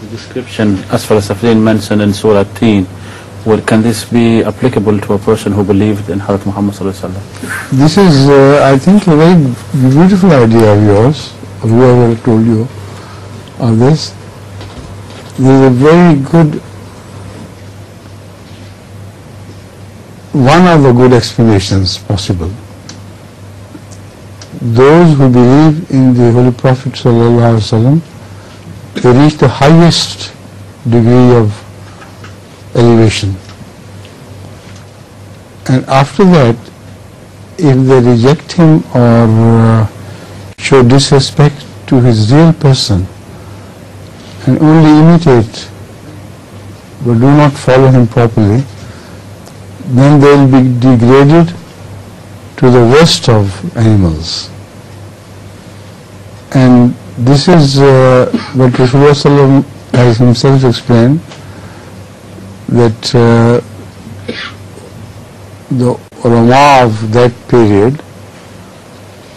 the description Asfalas Safeleen mentioned in Surah Teen, can this be applicable to a person who believed in Hazrat Muhammad sallallahu alaihi wasallam? This is, I think, a very beautiful idea of yours, of whoever told you of this. There is a very good, one of the good explanations possible. Those who believe in the Holy Prophet sallallahu alaihi wasallam, they reach the highest degree of elevation. And after that, if they reject him or show disrespect to his real person and only imitate but do not follow him properly, then they will be degraded to the worst of animals. And this is what Rasulullah sallallahu has himself explained, that the ulama of that period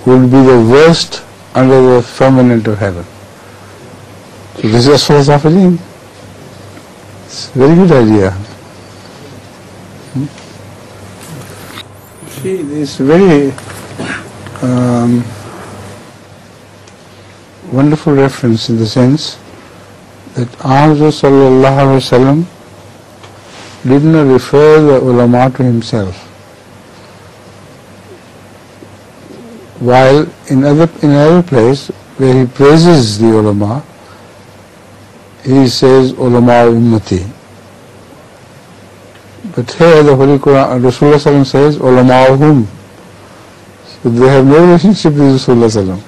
would be the worst under the firmament of heaven. So this is Asfalas Safeleen. It's a very good idea. See, this very wonderful reference in the sense that Ahmad sallallahu alaihi wasallam did not refer the ulama to himself, while in another place where he praises the ulama, he says ulama ummati. But here the Holy Quran, Rasulullah sallallahu says ulama'uhum. So they have no relationship with Rasulullah sallallahu.